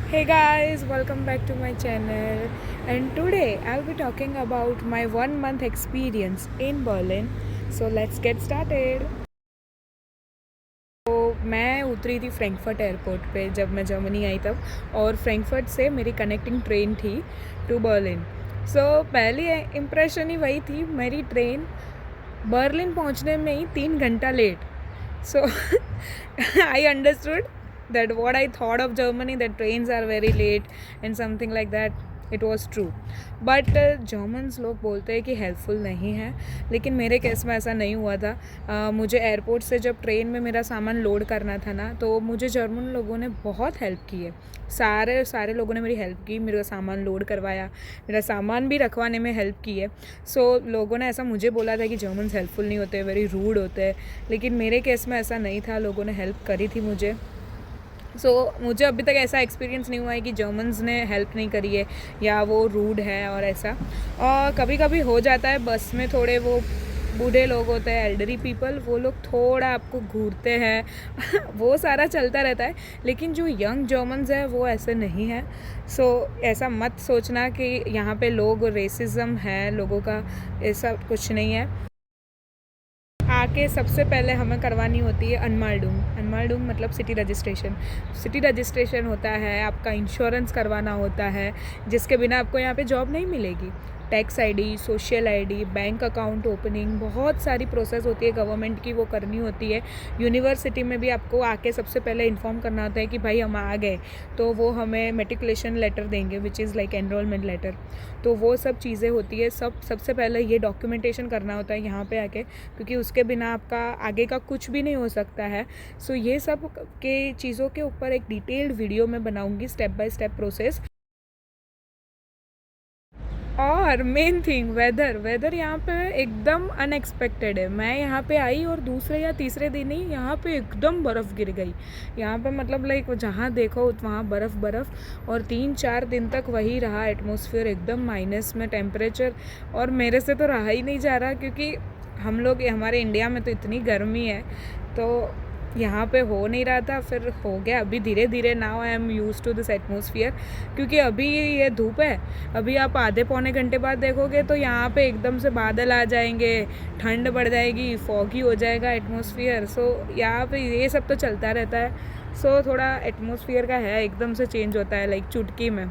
Hey guys, welcome back to my channel. And today I'll be talking about my 1 month experience in Berlin. So let's get started. तो मैं उतरी थी Frankfurt airport पे जब मैं Germany I तब, और फ्रैंकफर्ट से मेरी कनेक्टिंग ट्रेन थी टू बर्लिन. सो पहली इम्प्रेशन ही वही थी, मेरी ट्रेन बर्लिन पहुंचने में ही 3 घंटा late. So I understood that what I thought of Germany, that trains are very late and something like that, it was true. But Germans लोग बोलते हैं कि हेल्पफुल नहीं है, लेकिन मेरे केस में ऐसा नहीं हुआ था. मुझे एयरपोर्ट से जब ट्रेन में मेरा सामान लोड करना था ना, तो मुझे जर्मन लोगों ने बहुत हेल्प की है. सारे लोगों ने मेरी हेल्प की, मेरा सामान लोड करवाया, मेरा सामान भी रखवाने में हेल्प की है. सो लोगों ने ऐसा मुझे बोला था कि जर्मन्स हेल्पफुल नहीं होते, वेरी रूड होते हैं, लेकिन मेरे केस में ऐसा नहीं था. लोगों ने हेल्प करी थी मुझे. मुझे अभी तक ऐसा एक्सपीरियंस नहीं हुआ है कि जर्मन्स ने हेल्प नहीं करी है या वो रूड है और ऐसा. और कभी कभी हो जाता है बस में, थोड़े वो बूढ़े लोग होते हैं, एल्डरी पीपल, वो लोग थोड़ा आपको घूरते हैं वो सारा चलता रहता है. लेकिन जो यंग जर्मन्स हैं वो ऐसे नहीं है. ऐसा मत सोचना कि यहाँ पे लोग रेसिज्म है लोगों का, ऐसा कुछ नहीं है. आके सबसे पहले हमें करवानी होती है अनमालडूम मतलब सिटी रजिस्ट्रेशन होता है, आपका इंश्योरेंस करवाना होता है, जिसके बिना आपको यहाँ पे जॉब नहीं मिलेगी. Tax ID, social ID, bank account opening, बहुत सारी प्रोसेस होती है गवर्नमेंट की, वो करनी होती है. यूनिवर्सिटी में भी आपको आके सबसे पहले इन्फॉर्म करना होता है कि भाई हम आ गए, तो वो हमें मेट्रिकुलेशन लेटर देंगे which is like enrolment letter. तो वो सब चीज़ें होती है. सबसे पहले ये डॉक्यूमेंटेशन करना होता है यहाँ पे आके, क्योंकि उसके बिना आपका आगे का कुछ भी नहीं हो सकता है. ये सब के चीज़ों के ऊपर एक डिटेल्ड वीडियो मैं बनाऊँगी, स्टेप बाय स्टेप प्रोसेस. और मेन थिंग, वेदर यहाँ पे एकदम अनएक्सपेक्टेड है. मैं यहाँ पे आई और दूसरे या तीसरे दिन ही यहाँ पे एकदम बर्फ़ गिर गई. यहाँ पे मतलब लाइक जहाँ देखो वहाँ बर्फ़, और 3-4 दिन तक वही रहा एटमॉस्फेयर, एकदम माइनस में टेम्परेचर. और मेरे से तो रहा ही नहीं जा रहा, क्योंकि हमारे इंडिया में तो इतनी गर्मी है, तो यहाँ पे हो नहीं रहा था. फिर हो गया अभी धीरे धीरे. Now I am use to this atmosphere, क्योंकि अभी ये धूप है. अभी आप आधे पौने घंटे बाद देखोगे तो यहाँ पे एकदम से बादल आ जाएंगे, ठंड बढ़ जाएगी, फॉगी हो जाएगा एटमॉस्फियर. यहाँ पे ये सब तो चलता रहता है. थोड़ा एटमॉस्फियर का है, एकदम से चेंज होता है लाइक चुटकी में.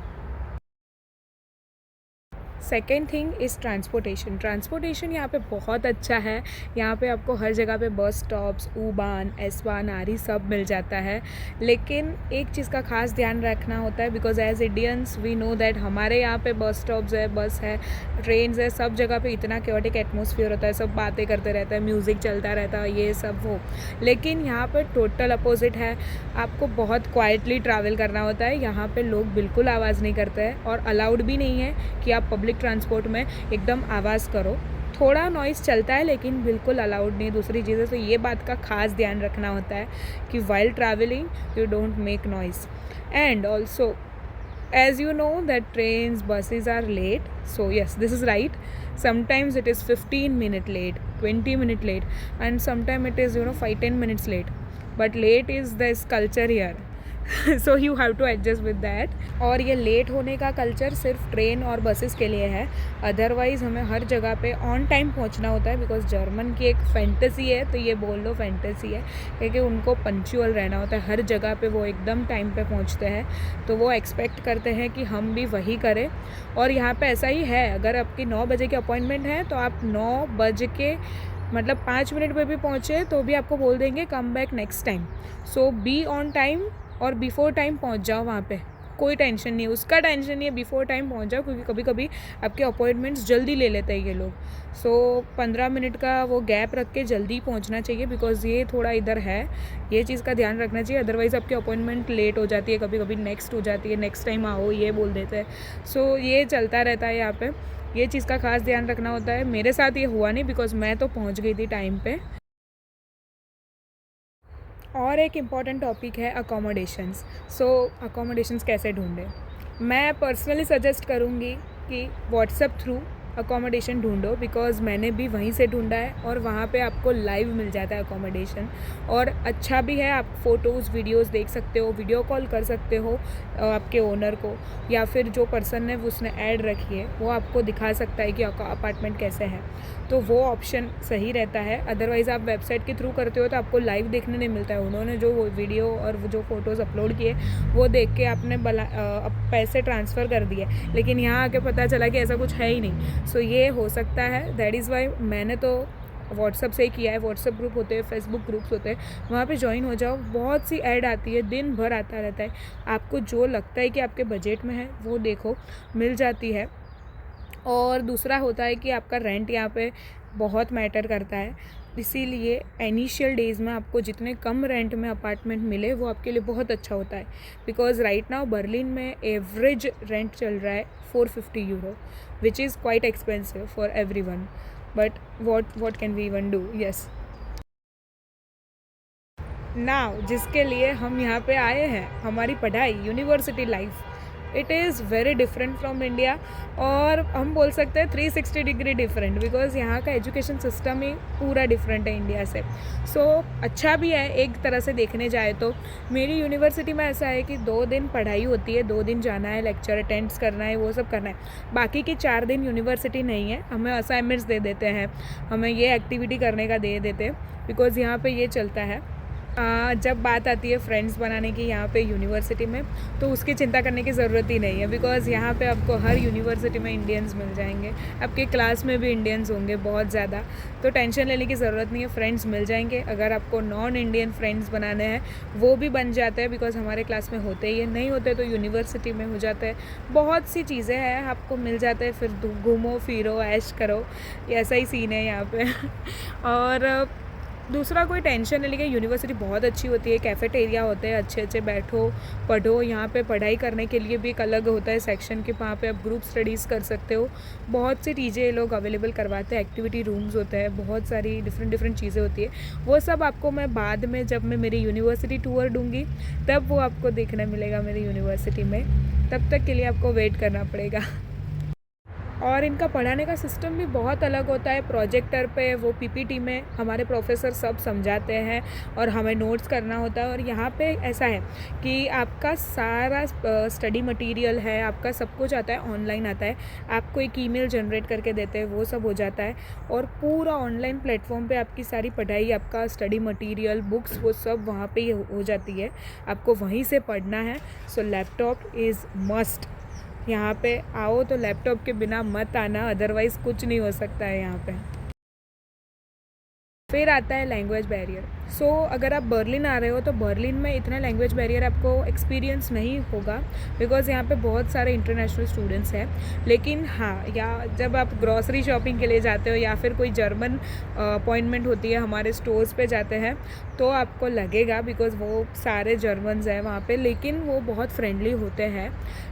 सेकेंड थिंग इज़ ट्रांसपोर्टेशन यहाँ पे बहुत अच्छा है. यहाँ पे आपको हर जगह पे बस स्टॉप्स, U-Bahn, S-Bahn, आरी सब मिल जाता है. लेकिन एक चीज़ का खास ध्यान रखना होता है, because as Indians we know that हमारे यहाँ पे बस स्टॉप्स है, बस है, ट्रेन्स है, सब जगह पे इतना क्योटिक एटमॉस्फेयर होता है, सब बातें करते रहता है, म्यूज़िक चलता रहता है, ये सब हो. लेकिन यहाँ पर टोटल अपोजिट है. आपको बहुत क्वाइटली ट्रैवल करना होता है. यहाँ पे लोग बिल्कुल आवाज़ नहीं करते हैं, और अलाउड भी नहीं है कि आप पब्लिक ट्रांसपोर्ट में एकदम आवाज़ करो. थोड़ा नॉइज़ चलता है लेकिन बिल्कुल अलाउड नहीं. दूसरी चीज़ें तो ये बात का खास ध्यान रखना होता है कि while travelling you don't make noise. And also as you know that trains, buses are late. So yes, this is right. Sometimes it is 15-minute late, 20-minute late, and sometimes it is 5-10 minutes late. But late is this culture here. So you have to adjust with that. और ये late होने का culture सिर्फ train और buses के लिए है. Otherwise हमें हर जगह पे ऑन टाइम पहुंचना होता है, बिकॉज जर्मन की एक फैंटेसी है, तो ये बोल लो फैंटेसी है, क्योंकि उनको पंक्चुअल रहना होता है. हर जगह पे वो एकदम टाइम पे पहुंचते हैं, तो वो एक्सपेक्ट करते हैं कि हम भी वही करें. और यहाँ पे ऐसा ही है, अगर आपकी 9 बजे की अपॉइंटमेंट है तो आप 9 बज के मतलब 5 मिनट पे भी पहुँचे तो भी आपको बोल देंगे come back next time. So be on time और बिफ़ोर टाइम पहुंच जाओ वहाँ पे. कोई टेंशन नहीं, उसका टेंशन नहीं है, बिफ़ोर टाइम पहुंच जाओ, क्योंकि कभी कभी आपके अपॉइंटमेंट्स जल्दी ले लेते हैं ये लोग. 15 मिनट का वो गैप रख के जल्दी पहुंचना चाहिए, बिकॉज़ ये थोड़ा इधर है, ये चीज़ का ध्यान रखना चाहिए. अदरवाइज़ आपकी अपॉइंटमेंट लेट हो जाती है, कभी कभी नेक्स्ट हो जाती है, नेक्स्ट टाइम आओ ये बोल देते हैं. ये चलता रहता है यहाँ पर. ये चीज़ का खास ध्यान रखना होता है. मेरे साथ ये हुआ नहीं, बिकॉज़ मैं तो पहुँच गई थी टाइम पर. और एक इम्पॉर्टेंट टॉपिक है अकोमोडेशंस. अकोमोडेशंस कैसे ढूंढें. मैं पर्सनली सजेस्ट करूँगी कि व्हाट्सएप थ्रू अकोमोडेशन ढूंढो, बिकॉज़ मैंने भी वहीं से ढूंढा है और वहाँ पे आपको लाइव मिल जाता है अकोमोडेशन। और अच्छा भी है, आप फ़ोटोज़ वीडियोज़ देख सकते हो, वीडियो कॉल कर सकते हो आपके ओनर को, या फिर जो पर्सन ने उसने ऐड रखी है वो आपको दिखा सकता है कि आपका अपार्टमेंट कैसे है, तो वो ऑप्शन सही रहता है। अदरवाइज़ आप वेबसाइट के थ्रू करते हो तो आपको लाइव देखने नहीं मिलता है। उन्होंने जो वीडियो और जो फ़ोटोज़ अपलोड किए वो देख के आपने पैसे ट्रांसफ़र कर दिए, लेकिन यहाँ आके पता चला कि ऐसा कुछ है ही नहीं। सो ये हो सकता है, दैट इज़ वाई मैंने तो व्हाट्सअप से ही किया है। व्हाट्सअप ग्रुप होते हैं, फेसबुक ग्रुप्स होते हैं, वहाँ पे ज्वाइन हो जाओ। बहुत सी ऐड आती है, दिन भर आता रहता है। आपको जो लगता है कि आपके बजट में है वो देखो, मिल जाती है। और दूसरा होता है कि आपका रेंट यहाँ पे बहुत मैटर करता है, इसीलिए इनिशियल डेज़ में आपको जितने कम रेंट में अपार्टमेंट मिले वो आपके लिए बहुत अच्छा होता है। बिकॉज़ राइट नाउ बर्लिन में एवरेज रेंट चल रहा है 450 euro, which is quite expensive for everyone, but what can we even do. Yes, now जिसके लिए हम यहाँ पे आए हैं, हमारी पढ़ाई, university life, it is very different from India. और हम बोल सकते हैं 360 डिग्री डिफरेंट, बिकॉज़ यहाँ का एजुकेशन सिस्टम ही पूरा डिफरेंट है इंडिया से। सो अच्छा भी है एक तरह से देखने जाए तो। मेरी यूनिवर्सिटी में ऐसा है कि 2 दिन पढ़ाई होती है, 2 दिन जाना है, लेक्चर अटेंड्स करना है, वो सब करना है। बाकी के 4 दिन यूनिवर्सिटी नहीं है, हमें असाइनमेंट्स दे देते हैं, हमें ये एक्टिविटी करने का दे देते हैं, बिकॉज़ यहाँ पे ये चलता है। जब बात आती है फ्रेंड्स बनाने की यहाँ पे यूनिवर्सिटी में, तो उसकी चिंता करने की ज़रूरत ही नहीं है, बिकॉज़ यहाँ पे आपको हर यूनिवर्सिटी में इंडियंस मिल जाएंगे। आपके क्लास में भी इंडियंस होंगे बहुत ज़्यादा, तो टेंशन लेने की ज़रूरत नहीं है, फ्रेंड्स मिल जाएंगे। अगर आपको नॉन इंडियन फ्रेंड्स बनाने हैं वो भी बन जाते हैं, बिकॉज़ हमारे क्लास में होते ही है, नहीं होते तो यूनिवर्सिटी में हो जाते हैं। बहुत सी चीज़ें हैं, आपको मिल जाते हैं, फिर घूमो फिरो ऐश करो, ऐसा ही सीन है यहाँ पे। और दूसरा कोई टेंशन नहीं, लेकिन यूनिवर्सिटी बहुत अच्छी होती है, कैफ़ेटेरिया होते हैं, अच्छे अच्छे बैठो पढ़ो। यहाँ पे पढ़ाई करने के लिए भी एक अलग होता है सेक्शन के, वहाँ पे आप ग्रुप स्टडीज़ कर सकते हो। बहुत सी चीज़ें ये लोग अवेलेबल करवाते हैं, एक्टिविटी रूम्स होते हैं, बहुत सारी डिफरेंट चीज़ें होती है। वो सब आपको मैं बाद में, जब मैं मेरी यूनिवर्सिटी टूर दूँगी तब वो आपको देखने मिलेगा मेरी यूनिवर्सिटी में। तब तक के लिए आपको वेट करना पड़ेगा। और इनका पढ़ाने का सिस्टम भी बहुत अलग होता है। प्रोजेक्टर पे वो पीपीटी में हमारे प्रोफेसर सब समझाते हैं और हमें नोट्स करना होता है। और यहाँ पे ऐसा है कि आपका सारा स्टडी मटेरियल है, आपका सब कुछ आता है, ऑनलाइन आता है। आपको एक ईमेल जनरेट करके देते हैं, वो सब हो जाता है। और पूरा ऑनलाइन प्लेटफॉर्म पे आपकी सारी पढ़ाई, आपका स्टडी मटेरियल, बुक्स, वो सब वहाँ पे ही हो जाती है। आपको वहीं से पढ़ना है। सो लैपटॉप इज़ मस्ट। यहाँ पे आओ तो लैपटॉप के बिना मत आना, अदरवाइज़ कुछ नहीं हो सकता है यहाँ पे। फिर आता है लैंग्वेज बैरियर। सो अगर आप बर्लिन आ रहे हो तो बर्लिन में इतना लैंग्वेज बैरियर आपको एक्सपीरियंस नहीं होगा, बिकॉज़ यहाँ पे बहुत सारे इंटरनेशनल स्टूडेंट्स हैं। लेकिन हाँ, या जब आप ग्रॉसरी शॉपिंग के लिए जाते हो या फिर कोई जर्मन अपॉइंटमेंट होती है, हमारे स्टोर्स पे जाते हैं, तो आपको लगेगा, बिकॉज़ वो सारे जर्मन्स हैं वहाँ पे, लेकिन वो बहुत फ्रेंडली होते हैं।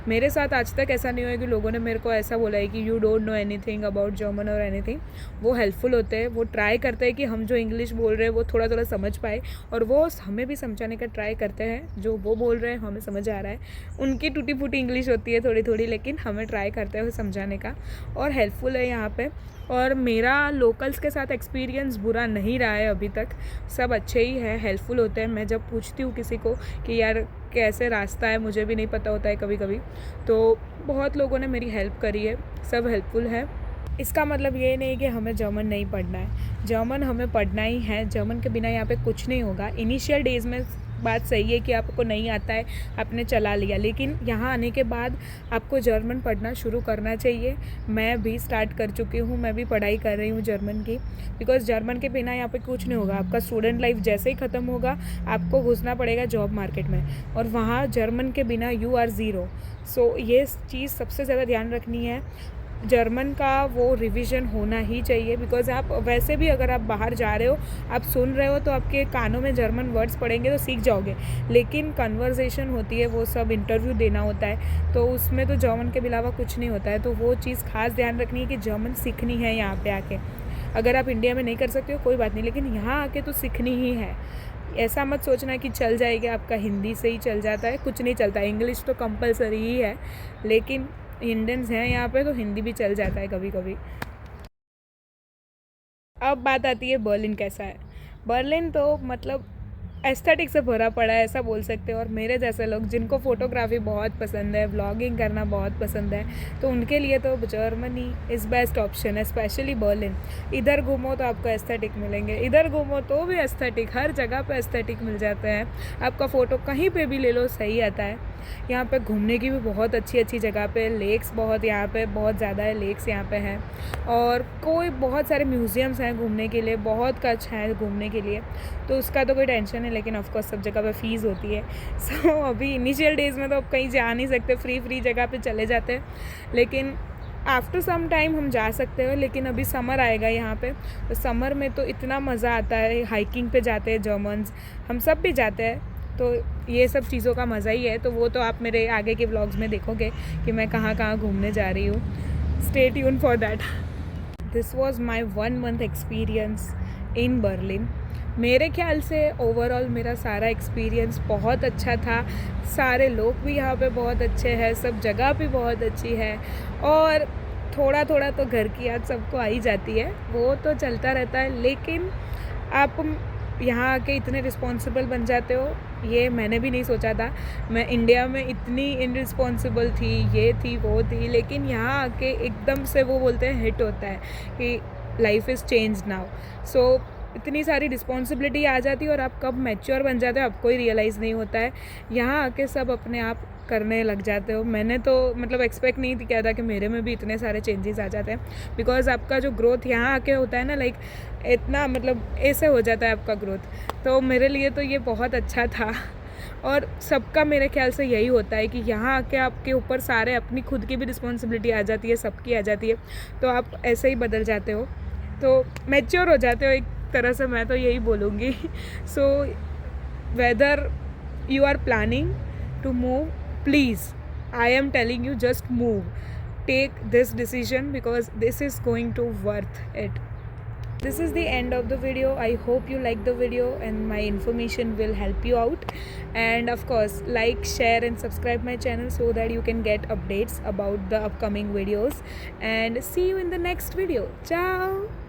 मेरे साथ आज तक ऐसा नहीं हुआ कि लोगों ने मेरे को ऐसा बोला है कि you don't know anything about German और एनीथिंग। वो हेल्पफुल होते हैं, वो ट्राई करते हैं कि हम जो इंग्लिश बोल रहे हैं वो थोड़ा थोड़ा समझ पाए, और वो हमें भी समझाने का ट्राई करते हैं। जो वो बोल रहे हैं हमें समझ आ रहा है, उनकी टूटी फूटी इंग्लिश होती है थोड़ी थोड़ी, लेकिन हमें ट्राई करते हैं समझाने का, और हेल्पफुल है यहाँ पे। और मेरा लोकल्स के साथ एक्सपीरियंस बुरा नहीं रहा है अभी तक, सब अच्छे ही है, हेल्पफुल होते हैं। मैं जब पूछती हूँ किसी को कि यार कैसे रास्ता है, मुझे भी नहीं पता होता है कभी कभी, तो बहुत लोगों ने मेरी हेल्प करी है, सब हेल्पफुल है। इसका मतलब ये नहीं कि हमें जर्मन नहीं पढ़ना है, जर्मन हमें पढ़ना ही है। जर्मन के बिना यहाँ पे कुछ नहीं होगा। इनिशियल डेज़ में बात सही है कि आपको नहीं आता है, आपने चला लिया, लेकिन यहाँ आने के बाद आपको जर्मन पढ़ना शुरू करना चाहिए। मैं भी स्टार्ट कर चुकी हूँ, मैं भी पढ़ाई कर रही हूँ जर्मन की, बिकॉज़ जर्मन के बिना यहाँ पे कुछ नहीं होगा। आपका स्टूडेंट लाइफ जैसे ही ख़त्म होगा, आपको घुसना पड़ेगा जॉब मार्केट में, और वहाँ जर्मन के बिना यू आर ज़ीरो। सो ये चीज़ सबसे ज़्यादा ध्यान रखनी है। जर्मन का वो रिवीजन होना ही चाहिए, बिकॉज़ आप वैसे भी अगर आप बाहर जा रहे हो, आप सुन रहे हो, तो आपके कानों में जर्मन वर्ड्स पड़ेंगे तो सीख जाओगे, लेकिन कन्वर्सेशन होती है, वो सब इंटरव्यू देना होता है, तो उसमें तो जर्मन के अलावा कुछ नहीं होता है। तो वो चीज़ खास ध्यान रखनी है कि जर्मन सीखनी है यहाँ पे आके। अगर आप इंडिया में नहीं कर सकते हो कोई बात नहीं, लेकिन यहाँ आके तो सीखनी ही है। ऐसा मत सोचना कि चल जाएगा, आपका हिंदी से ही चल जाता है, कुछ नहीं चलता। इंग्लिश तो कंपलसरी ही है, लेकिन इंडियंस हैं यहाँ पे तो हिंदी भी चल जाता है कभी कभी। अब बात आती है बर्लिन कैसा है। बर्लिन तो मतलब एस्थेटिक से भरा पड़ा है ऐसा बोल सकते हो। और मेरे जैसे लोग जिनको फ़ोटोग्राफी बहुत पसंद है, व्लॉगिंग करना बहुत पसंद है, तो उनके लिए तो जर्मनी इज़ बेस्ट ऑप्शन है, स्पेशली बर्लिन। इधर घूमो तो आपको एस्थेटिक मिलेंगे, इधर घूमो तो भी एस्थेटिक, हर जगह पे एस्थेटिक मिल जाते हैं। आपका फ़ोटो कहीं पे भी ले लो सही आता है। यहाँ पे घूमने की भी बहुत अच्छी अच्छी जगह पे, लेक्स बहुत यहाँ पे बहुत ज़्यादा है, लेक्स यहाँ पे हैं। और कोई बहुत सारे म्यूज़ियम्स हैं घूमने के लिए, बहुत कुछ है घूमने के लिए, तो उसका तो कोई टेंशन नहीं। लेकिन ऑफकोर्स सब जगह पे फ़ीस होती है। सो अभी इनिशियल डेज़ में तो आप कहीं जा नहीं सकते, फ्री जगह पे चले जाते हैं, लेकिन आफ्टर सम टाइम हम जा सकते हो। लेकिन अभी समर आएगा यहाँ पे, तो समर में तो इतना मज़ा आता है। हाइकिंग पे जाते हैं जर्मन्स, हम सब भी जाते हैं, तो ये सब चीज़ों का मज़ा ही है। तो वो तो आप मेरे आगे के व्लॉग्स में देखोगे कि मैं कहाँ कहाँ घूमने जा रही हूँ। Stay tune for that. This was my 1 month experience in Berlin. मेरे ख्याल से ओवरऑल मेरा सारा एक्सपीरियंस बहुत अच्छा था। सारे लोग भी यहाँ पे बहुत अच्छे हैं, सब जगह भी बहुत अच्छी है, और थोड़ा थोड़ा तो घर की याद सबको आ ही जाती है, वो तो चलता रहता है। लेकिन आप यहाँ आके इतने रिस्पॉन्सिबल बन जाते हो, ये मैंने भी नहीं सोचा था। मैं इंडिया में इतनी इनरिस्पॉन्सिबल थी, ये थी वो थी, लेकिन यहाँ आके एकदम से वो बोलते हैं हिट होता है कि लाइफ इज़ चेंज नाउ। सो इतनी सारी रिस्पॉन्सिबिलिटी आ जाती है और आप कब मैच्योर बन जाते हो आपको ही रियलाइज़ नहीं होता है। यहाँ आके सब अपने आप करने लग जाते हो। मैंने तो मतलब एक्सपेक्ट नहीं किया था कि मेरे में भी इतने सारे चेंजेस आ जाते हैं, बिकॉज आपका जो ग्रोथ यहाँ आके होता है ना, लाइक इतना मतलब ऐसे हो जाता है आपका ग्रोथ। तो मेरे लिए तो ये बहुत अच्छा था, और सबका मेरे ख्याल से यही होता है कि यहाँ आके आपके ऊपर सारे अपनी खुद की भी रिस्पॉन्सिबिलिटी आ जाती है, सबकी आ जाती है, तो आप ऐसे ही बदल जाते हो, तो मैच्योर हो जाते हो एक तरह से, मैं तो यही बोलूँगी। So whether you are planning to move, please, I am telling you, just move. Take this decision because this is going to worth it. This is the end of the video. I hope you like the video and my information will help you out. And of course, like, share and subscribe my channel so that you can get updates about the upcoming videos. And see you in the next video. Ciao.